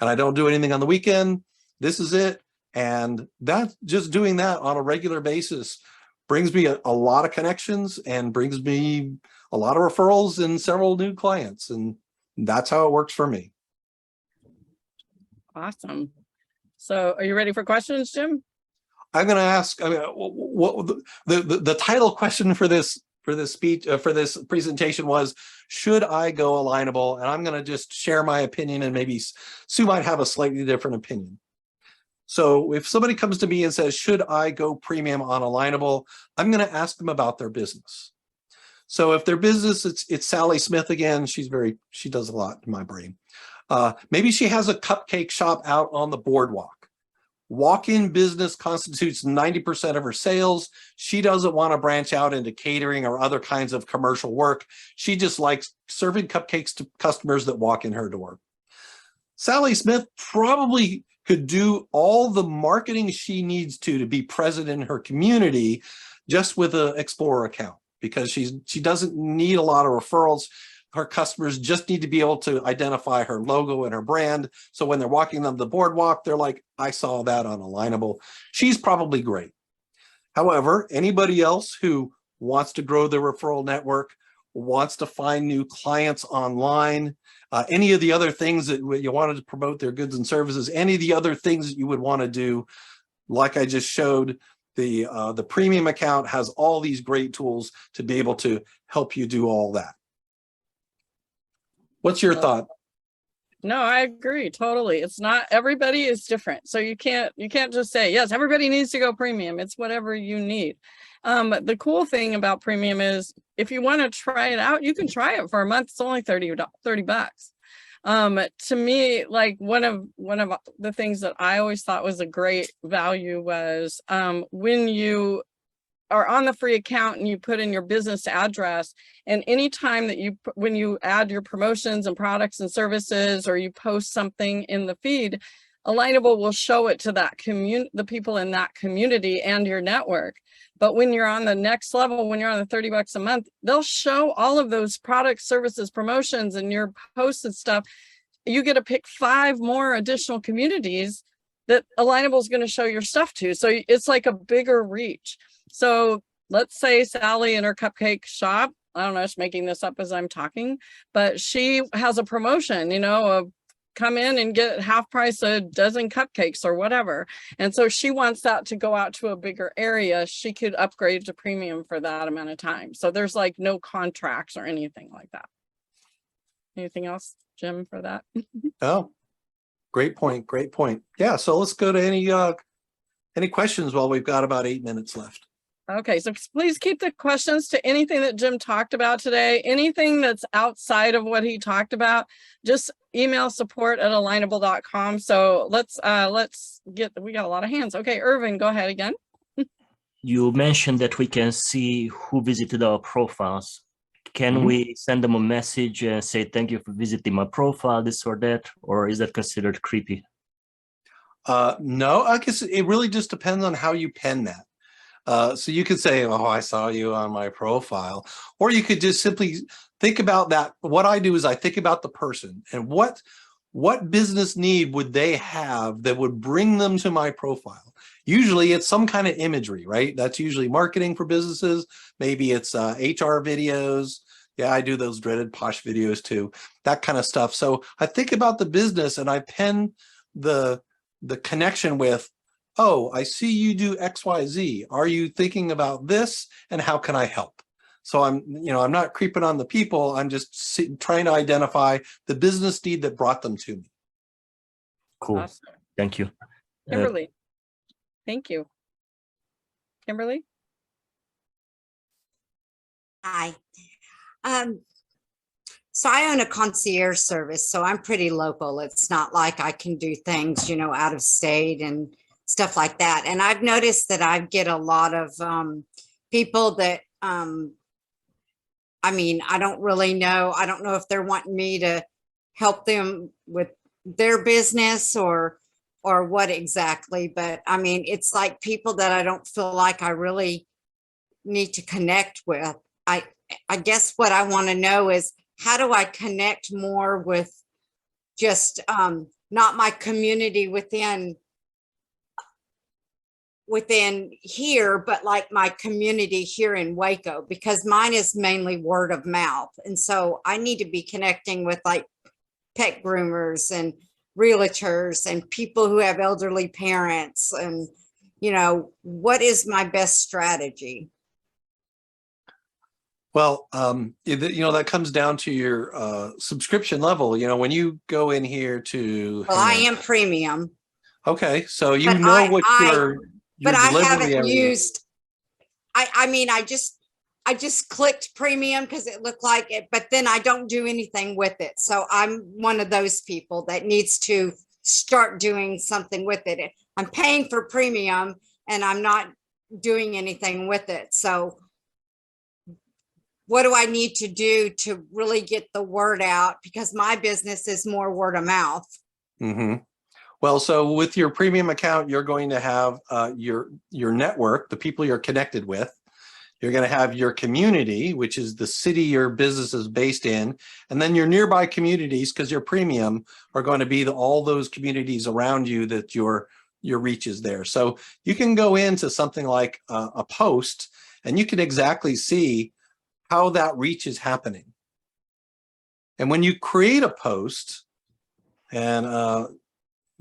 And I don't do anything on the weekend. This is it. And that just doing that on a regular basis brings me a lot of connections and brings me a lot of referrals and several new clients. And that's how it works for me. Awesome. So are you ready for questions, Jim? I'm going to ask, I mean, what the title question for this speech, for this presentation was, should I go Alignable? And I'm going to just share my opinion, and maybe Sue might have a slightly different opinion. So if somebody comes to me and says, should I go premium on Alignable? I'm going to ask them about their business. So if their business, it's Sally Smith again, she does a lot in my brain. Maybe she has a cupcake shop out on the boardwalk. Walk-in business constitutes 90% of her sales. She doesn't want to branch out into catering or other kinds of commercial work. She just likes serving cupcakes to customers that walk in her door. Sally Smith probably could do all the marketing she needs to be present in her community just with an Explorer account, because she doesn't need a lot of referrals. Her customers just need to be able to identify her logo and her brand. So when they're walking on the boardwalk, they're like, I saw that on Alignable. She's probably great. However, anybody else who wants to grow their referral network, wants to find new clients online, any of the other things that you wanted to promote their goods and services, any of the other things that you would want to do, like I just showed, the premium account has all these great tools to be able to help you do all that. What's your thought? No, I agree totally. It's not, everybody is different. So you can't just say, yes, everybody needs to go premium. It's whatever you need. The cool thing about premium is if you want to try it out, you can try it for a month. It's only 30 bucks. To me, like one of the things that I always thought was a great value was when you are on the free account and you put in your business address, and anytime that when you add your promotions and products and services, or you post something in the feed, Alignable will show it to that the people in that community and your network. But when you're on the next level, when you're on the 30 bucks a month, they'll show all of those products, services, promotions, and your posts and stuff. You get to pick 5 more additional communities that Alignable is going to show your stuff to. So it's like a bigger reach. So let's say Sally in her cupcake shop, I don't know, just making this up as I'm talking, but she has a promotion, you know, of come in and get half price a dozen cupcakes or whatever. And so she wants that to go out to a bigger area. She could upgrade to premium for that amount of time. So there's like no contracts or anything like that. Anything else, Jim, for that? Oh, great point. Great point. Yeah. So let's go to any questions while we've got about 8 minutes left. Okay, so please keep the questions to anything that Jim talked about today. Anything that's outside of what he talked about, just email support@alignable.com. So let's we got a lot of hands. Okay, Irvin, go ahead again. You mentioned that we can see who visited our profiles. Can we send them a message and say, thank you for visiting my profile, this or that, or is that considered creepy? No, I guess it really just depends on how you pen that. So you could say, oh, I saw you on my profile, or you could just simply think about that. What I do is I think about the person and what business need would they have that would bring them to my profile? Usually it's some kind of imagery, right? That's usually marketing for businesses. Maybe it's HR videos. Yeah, I do those dreaded posh videos too, that kind of stuff. So I think about the business and I pen the connection with, oh, I see you do XYZ. Are you thinking about this and how can I help? So I'm not creeping on the people. I'm just trying to identify the business need that brought them to me. Cool. Awesome. Thank you. Kimberly. Thank you. Kimberly? Hi. So I own a concierge service, so I'm pretty local. It's not like I can do things, out of state and stuff like that. And I've noticed that I get a lot of people that, I don't really know. I don't know if they're wanting me to help them with their business or what exactly, but it's like people that I don't feel like I really need to connect with. I guess what I want to know is, how do I connect more with just not my community within here, but like my community here in Waco, because mine is mainly word of mouth. And so I need to be connecting with like pet groomers and realtors and people who have elderly parents. And, what is my best strategy? Well, that comes down to your subscription level. When you go in here to. Well, I am premium. Okay, so you But know what your but I delivery haven't area is. used, I just clicked premium because it looked like it, but then I don't do anything with it. So I'm one of those people that needs to start doing something with it. I'm paying for premium and I'm not doing anything with it. So what do I need to do to really get the word out? Because my business is more word of mouth. Mm-hmm. Well, so with your premium account, you're going to have your network, the people you're connected with. You're going to have your community, which is the city your business is based in. And then your nearby communities, because your premium, are going to be all those communities around you that your reach is there. So you can go into something like a post and you can exactly see how that reach is happening. And when you create a post, and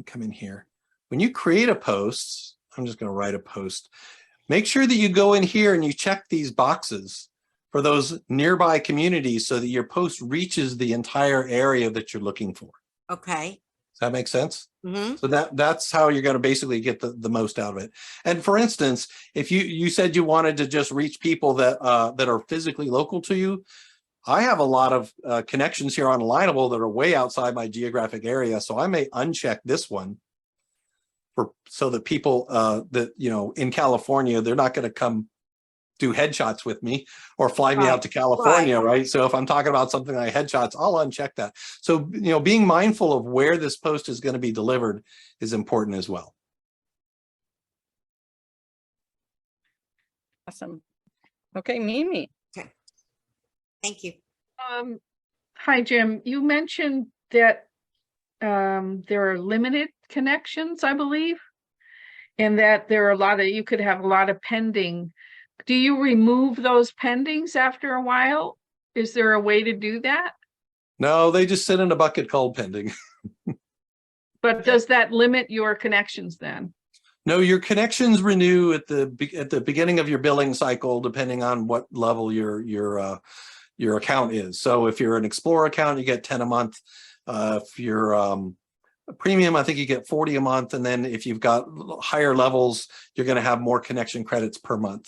come in here, when you create a post, I'm just going to write a post. Make sure that you go in here and you check these boxes for those nearby communities so that your post reaches the entire area that you're looking for. Okay. Does that make sense? Mm-hmm. So that's how you're going to basically get the most out of it. And for instance, if you said you wanted to just reach people that are physically local to you, I have a lot of connections here on Alignable that are way outside my geographic area. So I may uncheck this one so that people that, in California, they're not going to come do headshots with me or fly me out to California, right? So if I'm talking about something like headshots, I'll uncheck that. So, being mindful of where this post is going to be delivered is important as well. Awesome. Okay, Mimi. Okay. Thank you. Hi, Jim. You mentioned that there are limited connections, I believe, and that there are you could have a lot of pending. Do you remove those pendings after a while? Is there a way to do that? No, they just sit in a bucket called pending. But does that limit your connections then? No, your connections renew at the beginning of your billing cycle, depending on what level your account is. So if you're an Explorer account, you get 10 a month. If you're a premium, I think you get 40 a month. And then if you've got higher levels, you're going to have more connection credits per month.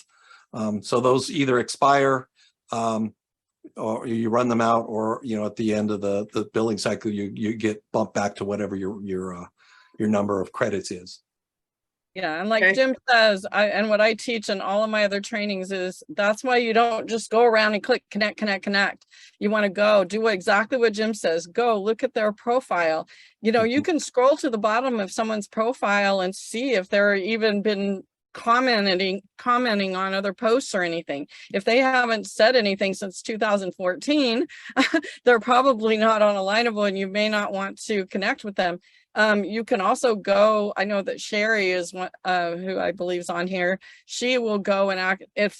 So those either expire or you run them out, or at the end of the billing cycle, you get bumped back to whatever your number of credits is. Yeah, and like Okay. Jim says, and what I teach in all of my other trainings is that's why you don't just go around and click connect. You want to go do exactly what Jim says. Go look at their profile. You can scroll to the bottom of someone's profile and see if they're even been commenting on other posts or anything. If they haven't said anything since 2014, they're probably not on Alignable, and you may not want to connect with them. You can also go, I know that Sherry is one, who I believe is on here. She will go and act, if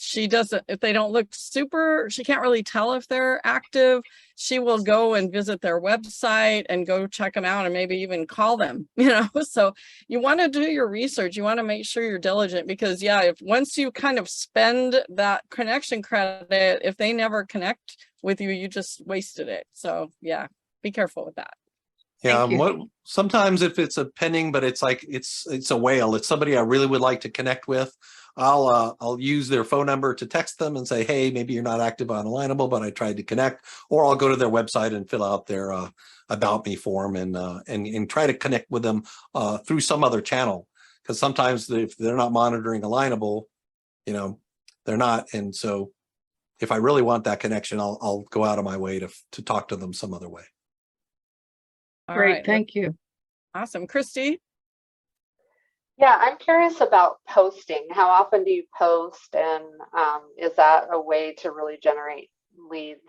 they don't look super, she can't really tell if they're active. She will go and visit their website and go check them out and maybe even call them, you know? So you want to do your research. You want to make sure you're diligent, because yeah, if once you kind of spend that connection credit, if they never connect with you, you just wasted it. So yeah, be careful with that. Yeah, Thank you. sometimes if it's a pending, but it's like it's a whale, it's somebody I really would like to connect with, I'll use their phone number to text them and say, hey, maybe you're not active on Alignable, but I tried to connect, or I'll go to their website and fill out their about me form and try to connect with them through some other channel, because sometimes if they're not monitoring Alignable, you know, they're not. And so if I really want that connection, I'll go out of my way to talk to them some other way. All Great, right, thank you. awesome. Christy? Yeah, I'm curious about posting. How often do you post, and is that a way to really generate leads?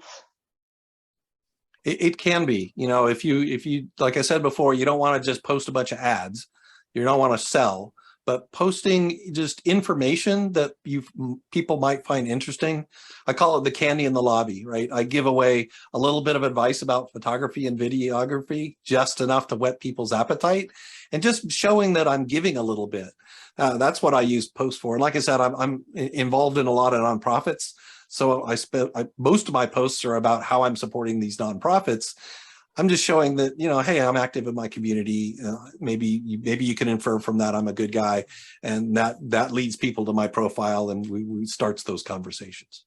It can be, you know, if you, like I said before, you don't want to just post a bunch of ads, you don't want to sell, but posting just information that people might find interesting. I call it the candy in the lobby, right? I give away a little bit of advice about photography and videography, just enough to whet people's appetite, and just showing that I'm giving a little bit. That's what I use posts for. And like I said, I'm involved in a lot of nonprofits. So most of my posts are about how I'm supporting these nonprofits. I'm just showing that, you know, hey, I'm active in my community. Maybe you can infer from that I'm a good guy, and that leads people to my profile, and we starts those conversations.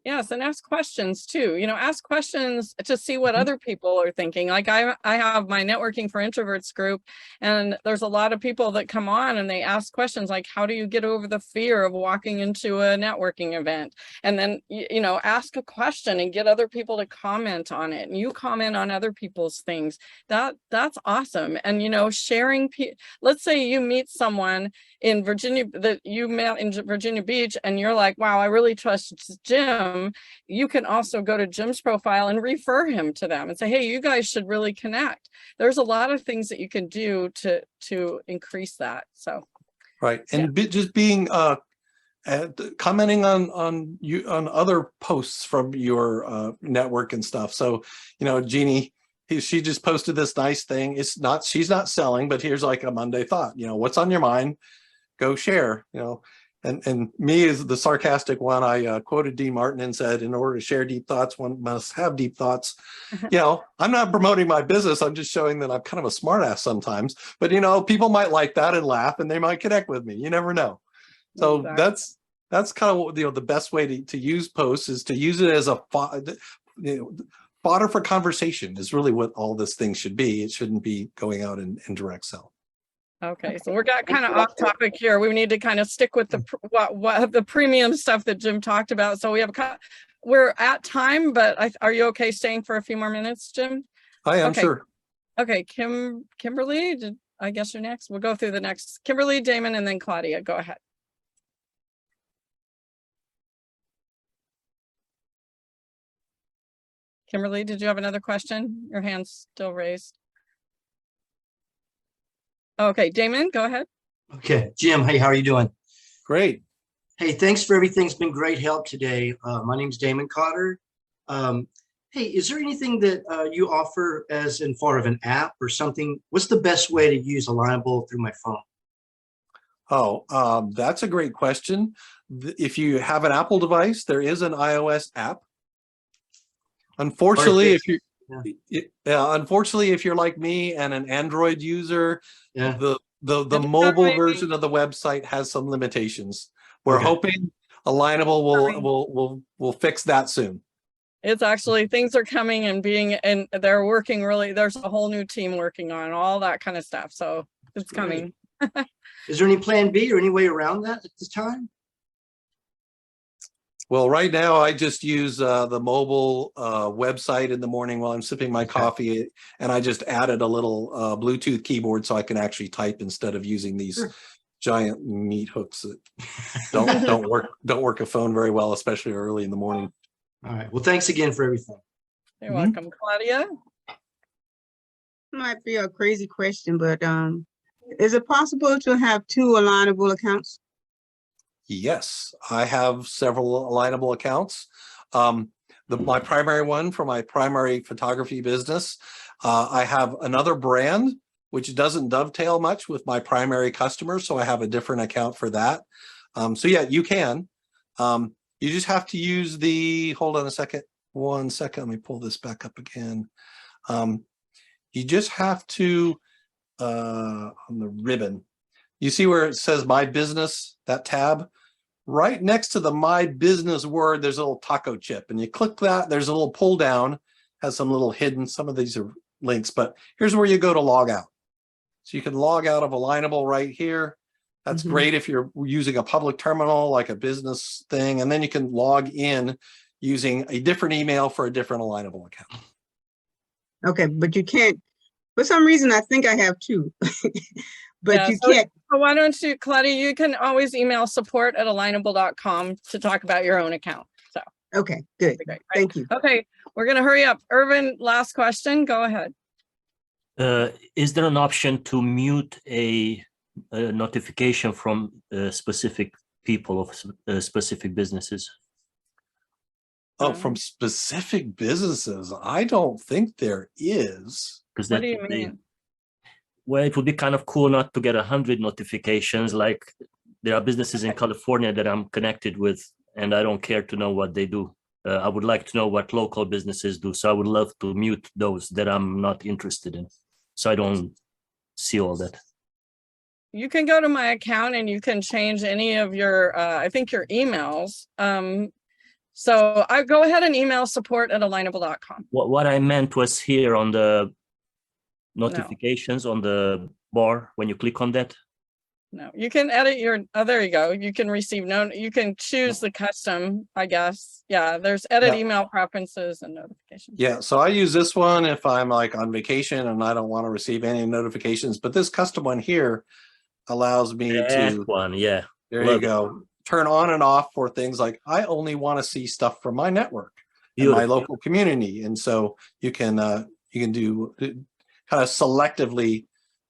Yes, and ask questions too. You know, ask questions to see what other people are thinking. Like I have my Networking for Introverts group, and there's a lot of people that come on and they ask questions like, how do you get over the fear of walking into a networking event? And then, you know, ask a question and get other people to comment on it, and you comment on other people's things. That's awesome. And, you know, sharing, let's say you meet someone in Virginia that you met in Virginia Beach, and you're like, wow, I really trust Jim. You can also go to Jim's profile and refer him to them and say, hey, you guys should really connect. There's a lot of things that you can do to increase that. So right. And yeah. Just being commenting on other posts from your network and stuff. So, you know, Jeannie, she just posted this nice thing. She's not selling, but here's like a Monday thought, you know, what's on your mind, go share, you know. And me is the sarcastic one. I quoted Dean Martin and said, in order to share deep thoughts, one must have deep thoughts. You know, I'm not promoting my business. I'm just showing that I'm kind of a smartass sometimes. But, you know, people might like that and laugh, and they might connect with me. You never know. So exactly. That's kind of, you know, the best way to use posts is to use it as a fodder for conversation is really what all this thing should be. It shouldn't be going out and direct sell. Okay, so we're got kind of off topic here. We need to kind of stick with the what the premium stuff that Jim talked about. So we're at time, but are you okay staying for a few more minutes, Jim? I am, okay. Sure. Okay, Kimberly, I guess you're next. We'll go through the next. Kimberly, Damon, and then Claudia. Go ahead. Kimberly, did you have another question? Your hand's still raised. Okay, Damon, go ahead. Okay, Jim, hey, how are you doing? Great. Hey, thanks for everything. It's been great help today. My name's Damon Cotter. Hey, is there anything that you offer as in form of an app or something? What's the best way to use Alignable through my phone? Oh, that's a great question. If you have an Apple device, there is an iOS app. Unfortunately, unfortunately, if you're like me and an Android user, the mobile version of the website has some limitations. We're hoping Alignable will fix that soon. It's actually, things are coming and they're working really, there's a whole new team working on all that kind of stuff. So it's coming. Is there any plan B or any way around that at this time? Well, right now I just use the mobile website in the morning while I'm sipping my coffee, and I just added a little Bluetooth keyboard so I can actually type instead of using these giant meat hooks that don't work a phone very well, especially early in the morning. All right. Well, thanks again for everything. You're welcome, Claudia. Might be a crazy question, but is it possible to have 2 alignable accounts? Yes, I have several alignable accounts. My primary one for my primary photography business. I have another brand which doesn't dovetail much with my primary customers, so I have a different account for that. So yeah, you can. You just have to use the, hold on a second, 1 second, let me pull this back up again. You just have to, on the ribbon, you see where it says My Business, that tab? Right next to the My Business word, there's a little taco chip, and you click that, there's a little pull down, has some little hidden, some of these are links, but here's where you go to log out. So you can log out of Alignable right here. That's great if you're using a public terminal, like a business thing, and then you can log in using a different email for a different Alignable account. Okay, but you can't, for some reason, I think I have 2, but Yeah, you so- can't. So why don't you, Claudia, you can always email support@alignable.com to talk about your own account. So, Okay, good. great, right? Thank you. Okay, we're gonna hurry up. Irvin, last question, go ahead. Is there an option to mute a notification from specific people of specific businesses? Oh, from specific businesses? I don't think there is. Because What do you mean? Well, it would be kind of cool not to get 100 notifications. Like there are businesses in California that I'm connected with, and I don't care to know what they do. I would like to know what local businesses do. So I would love to mute those that I'm not interested in, so I don't see all that. You can go to my account and you can change any of your, I think your emails. So I go ahead and email support@alignable.com. What I meant was here on the notifications on the bar, when you click on that. No, you can edit your, oh, there you go. You can receive you can choose the custom, I guess. Yeah, there's edit Yeah. email preferences and notifications. Yeah, so I use this one if I'm like on vacation and I don't want to receive any notifications, but this custom one here allows me That to, one, yeah. there you love it. go, turn on and off for things like I only want to see stuff from my network and my Beautiful. local community. And so you can do kind of selectively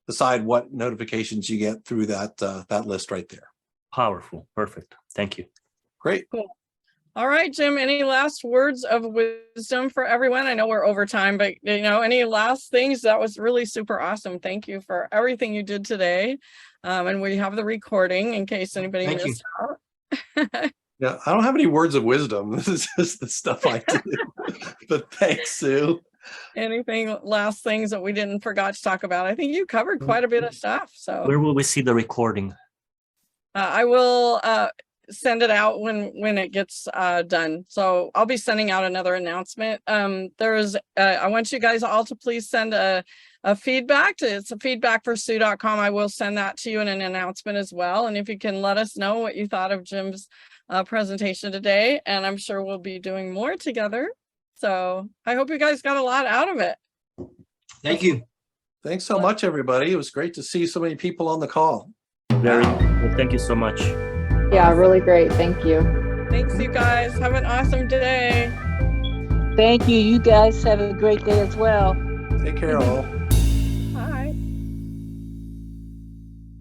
decide what notifications you get through that that list right there. Powerful, perfect. Thank you. Great. All right, Jim, any last words of wisdom for everyone? I know we're over time, but any last things? That was really super awesome. Thank you for everything you did today. And we have the recording in case anybody Thank you. missed out. Yeah, I don't have any words of wisdom. This is just the stuff I do. But thanks, Sue. Anything, last things that we didn't forgot to talk about? I think you covered quite a bit of stuff. So Where will we see the recording? I will send it out when it gets done. So I'll be sending out another announcement. I want you guys all to please send a feedback. It's a feedback for Sue.com. I will send that to you in an announcement as well. And if you can let us know what you thought of Jim's presentation today, and I'm sure we'll be doing more together. So I hope you guys got a lot out of it. Thank you. Thanks so much, everybody. It was great to see so many people on the call. Very well, thank you so much. Yeah, really great. Thank you. Thanks, you guys. Have an awesome day. Thank you. You guys have a great day as well. Take care, all.